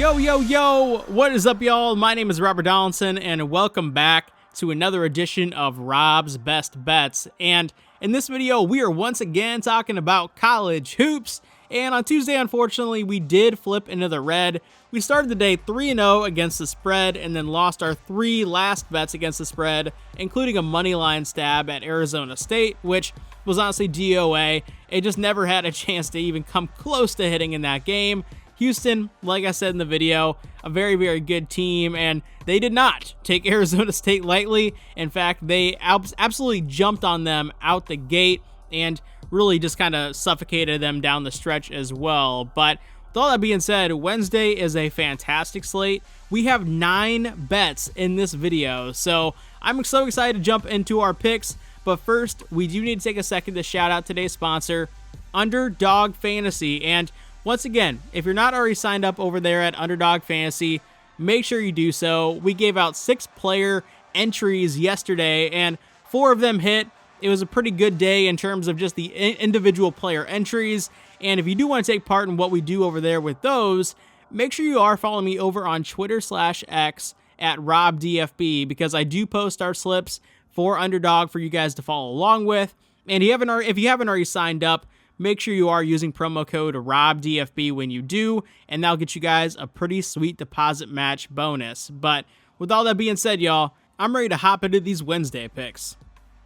Yo, yo, yo, what is up, y'all? My name is Rob Donaldson, and welcome back to another edition of Rob's Best Bets. And in this video, we are once again talking about college hoops. And on Tuesday, unfortunately, we did flip into the red. We started the day 3-0 against the spread, and then lost our 3 last bets against the spread, including a money line stab at Arizona State, which was honestly DOA. It just never had a chance to even come close to hitting in that game. Houston, like I said in the video, a very, very good team, and they did not take Arizona State lightly. In fact, they absolutely jumped on them out the gate and really just kind of suffocated them down the stretch as well. But with all that being said, Wednesday is a fantastic slate. We have 9 bets in this video, so I'm so excited to jump into our picks. But first, we do need to take a second to shout out today's sponsor, Underdog Fantasy. And once again, if you're not already signed up over there at Underdog Fantasy, make sure you do so. We gave out 6 player entries yesterday, and 4 of them hit. It was a pretty good day in terms of just the individual player entries. And if you do want to take part in what we do over there with those, make sure you are following me over on Twitter/X at RobDFB, because I do post our slips for Underdog for you guys to follow along with. And if you haven't already signed up, make sure you are using promo code RobDFB when you do, and that'll get you guys a pretty sweet deposit match bonus. But with all that being said, y'all, I'm ready to hop into these Wednesday picks.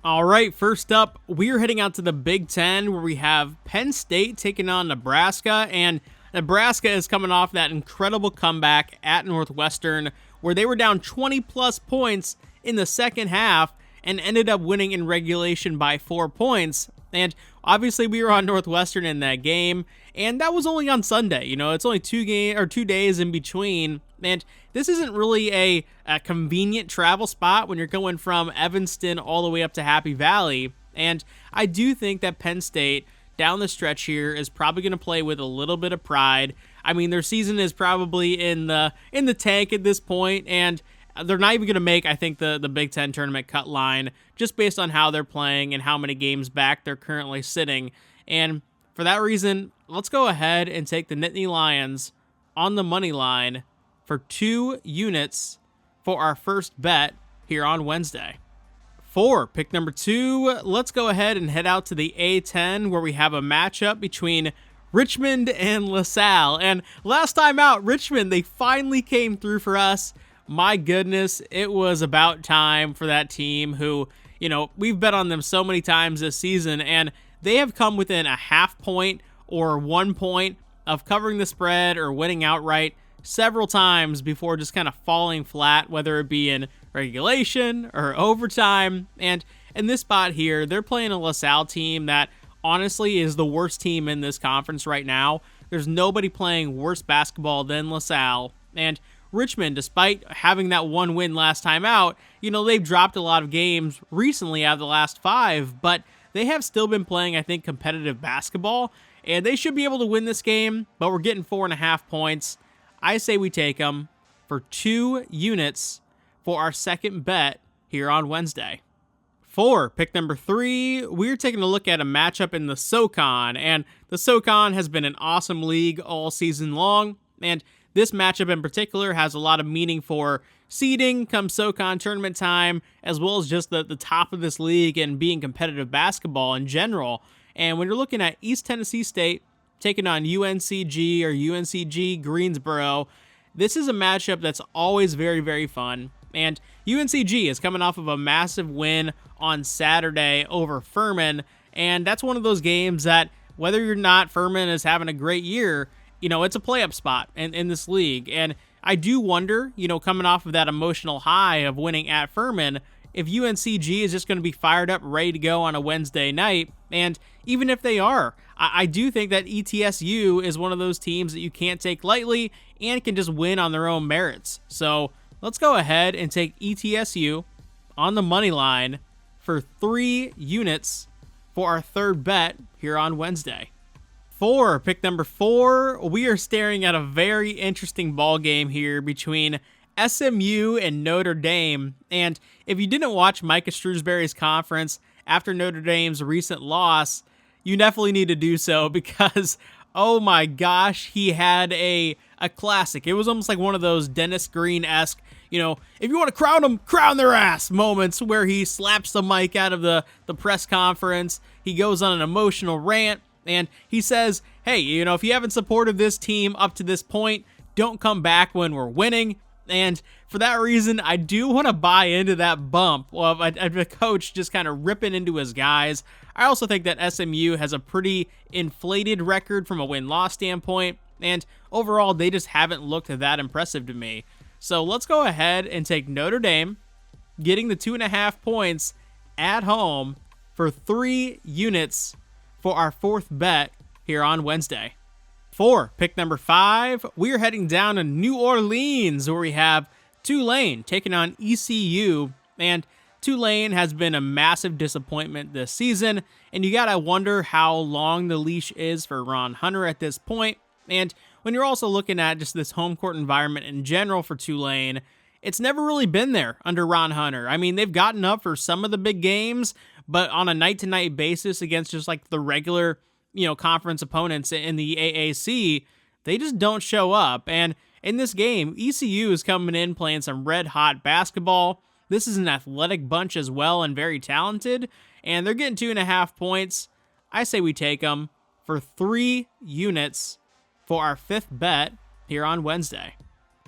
All right, first up, we're heading out to the Big Ten, where we have Penn State taking on Nebraska, and Nebraska is coming off that incredible comeback at Northwestern, where they were down 20-plus points in the second half and ended up winning in regulation by 4 points. And obviously we were on Northwestern in that game, and that was only on Sunday. You know, it's only 2 days in between, and this isn't really a convenient travel spot when you're going from Evanston all the way up to Happy Valley. And I do think that Penn State down the stretch here is probably going to play with a little bit of pride. I mean, their season is probably in the tank at this point, and they're not even going to make, I think, the Big Ten tournament cut line, just based on how they're playing and how many games back they're currently sitting. And for that reason, let's go ahead and take the Nittany Lions on the money line for 2 units for our first bet here on Wednesday. For pick number 2, let's go ahead and head out to the A10, where we have a matchup between Richmond and LaSalle. And last time out, Richmond, they finally came through for us. My goodness, it was about time for that team who, you know, we've bet on them so many times this season, and they have come within a half point or 1 point of covering the spread or winning outright several times before just kind of falling flat, whether it be in regulation or overtime. And in this spot here, they're playing a LaSalle team that honestly is the worst team in this conference right now. There's nobody playing worse basketball than LaSalle. And Richmond, despite having that 1 win last time out, you know, they've dropped a lot of games recently out of the last 5, but they have still been playing, I think, competitive basketball, and they should be able to win this game, but we're getting 4.5 points. I say we take them for 2 units for our second bet here on Wednesday. For pick number 3, we're taking a look at a matchup in the SoCon, and the SoCon has been an awesome league all season long, and this matchup in particular has a lot of meaning for seeding come SoCon tournament time, as well as just the top of this league and being competitive basketball in general. And when you're looking at East Tennessee State taking on UNCG or UNCG Greensboro, this is a matchup that's always very, very fun. And UNCG is coming off of a massive win on Saturday over Furman, and that's one of those games that, whether or not Furman is having a great year, you know, it's a play-up spot in this league. And I do wonder, you know, coming off of that emotional high of winning at Furman, if UNCG is just going to be fired up, ready to go on a Wednesday night. And even if they are, I do think that ETSU is one of those teams that you can't take lightly and can just win on their own merits. So let's go ahead and take ETSU on the money line for 3 units for our third bet here on Wednesday. For pick number 4, we are staring at a very interesting ball game here between SMU and Notre Dame. And if you didn't watch Micah Shrewsbury's conference after Notre Dame's recent loss, you definitely need to do so, because Oh my gosh, he had a classic. It was almost like one of those Dennis Green-esque, you know, if you want to crown them, crown their ass moments where he slaps the mic out of the press conference. He goes on an emotional rant and he says, hey, you know, if you haven't supported this team up to this point, don't come back when we're winning. And for that reason, I do want to buy into that bump of a coach just kind of ripping into his guys. I also think that SMU has a pretty inflated record from a win-loss standpoint, and overall, they just haven't looked that impressive to me. So let's go ahead and take Notre Dame, getting the 2.5 points at home for 3 units for our 4th bet here on Wednesday. For pick number 5, we're heading down to New Orleans where we have Tulane taking on ECU, and Tulane has been a massive disappointment this season, and you gotta wonder how long the leash is for Ron Hunter at this point. And when you're also looking at just this home court environment in general for Tulane, it's never really been there under Ron Hunter. I mean, they've gotten up for some of the big games, but on a night-to-night basis against just like the regular, you know, conference opponents in the AAC, they just don't show up. And in this game, ECU is coming in playing some red-hot basketball. This is an athletic bunch as well and very talented, and they're getting 2.5 points. I say we take them for 3 units for our 5th bet here on Wednesday.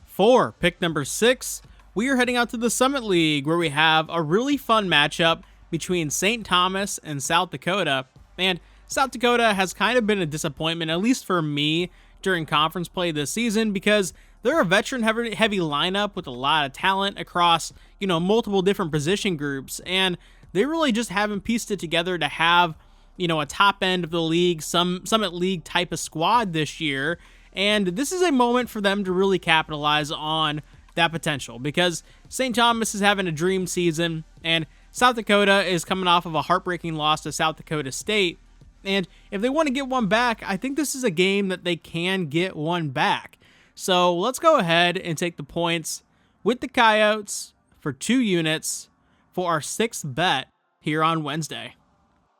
For pick number 6, we are heading out to the Summit League where we have a really fun matchup between St. Thomas and South Dakota. And South Dakota has kind of been a disappointment, at least for me, during conference play this season because they're a veteran-heavy lineup with a lot of talent across, you know, multiple different position groups, and they really just haven't pieced it together to have, you know, a top end of the league, some Summit League type of squad this year, and this is a moment for them to really capitalize on that potential because St. Thomas is having a dream season, and South Dakota is coming off of a heartbreaking loss to South Dakota State, and if they want to get one back, I think this is a game that they can get one back. So let's go ahead and take the points with the Coyotes for 2 units for our 6th bet here on Wednesday.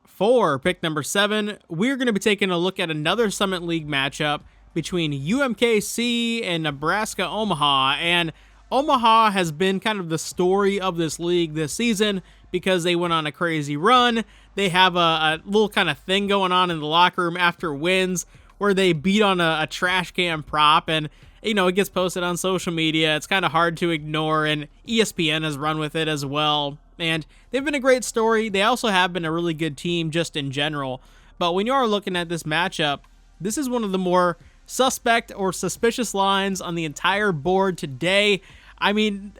For pick number 7, we're going to be taking a look at another Summit League matchup between UMKC and Nebraska Omaha. And Omaha has been kind of the story of this league this season because they went on a crazy run. They have a little kind of thing going on in the locker room after wins where they beat on a trash can prop, and you know, it gets posted on social media. It's kind of hard to ignore, and ESPN has run with it as well. And they've been a great story. They also have been a really good team just in general. But when you are looking at this matchup, this is one of the more suspect or suspicious lines on the entire board today. I mean,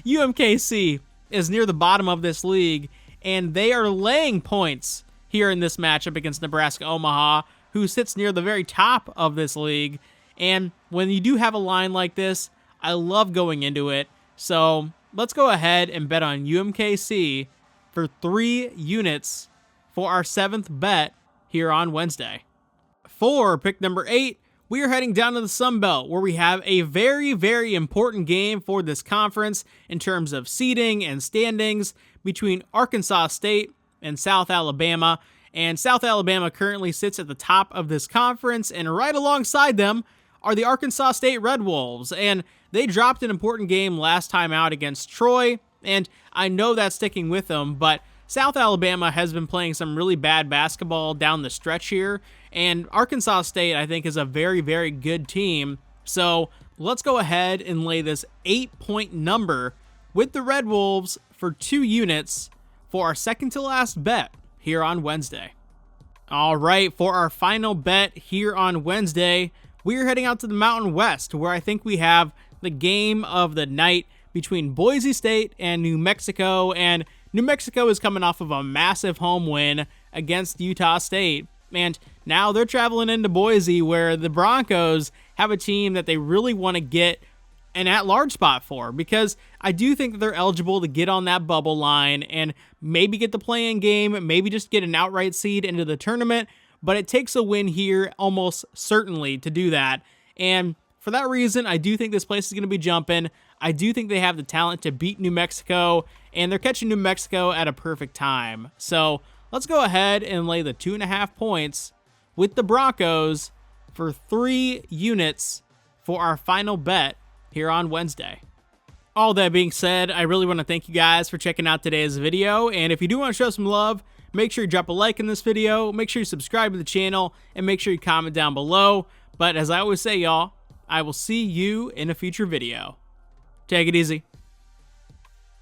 UMKC is near the bottom of this league, and they are laying points here in this matchup against Nebraska Omaha, who sits near the very top of this league. And when you do have a line like this, I love going into it. So let's go ahead and bet on UMKC for 3 units for our 7th bet here on Wednesday. For pick number 8, we are heading down to the Sun Belt where we have a very, very important game for this conference in terms of seeding and standings between Arkansas State and South Alabama. And South Alabama currently sits at the top of this conference, and right alongside them are the Arkansas State Red Wolves, and they dropped an important game last time out against Troy, and I know that's sticking with them, but South Alabama has been playing some really bad basketball down the stretch here, and Arkansas State, I think, is a very, very good team, so let's go ahead and lay this 8-point number with the Red Wolves for 2 units for our second to last bet here on Wednesday. All right, for our final bet here on Wednesday, we're heading out to the Mountain West, where I think we have the game of the night between Boise State and New Mexico, and New Mexico is coming off of a massive home win against Utah State, and now they're traveling into Boise, where the Broncos have a team that they really want to get an at-large spot for, because I do think that they're eligible to get on that bubble line and maybe get the play-in game, maybe just get an outright seed into the tournament, but it takes a win here almost certainly to do that. And for that reason, I do think this place is going to be jumping. I do think they have the talent to beat New Mexico, and they're catching New Mexico at a perfect time. So let's go ahead and lay the 2.5 points with the Broncos for 3 units for our final bet here on Wednesday. All that being said, I really want to thank you guys for checking out today's video, and if you do want to show some love, make sure you drop a like in this video, make sure you subscribe to the channel, and make sure you comment down below. But as I always say, y'all, I will see you in a future video. Take it easy.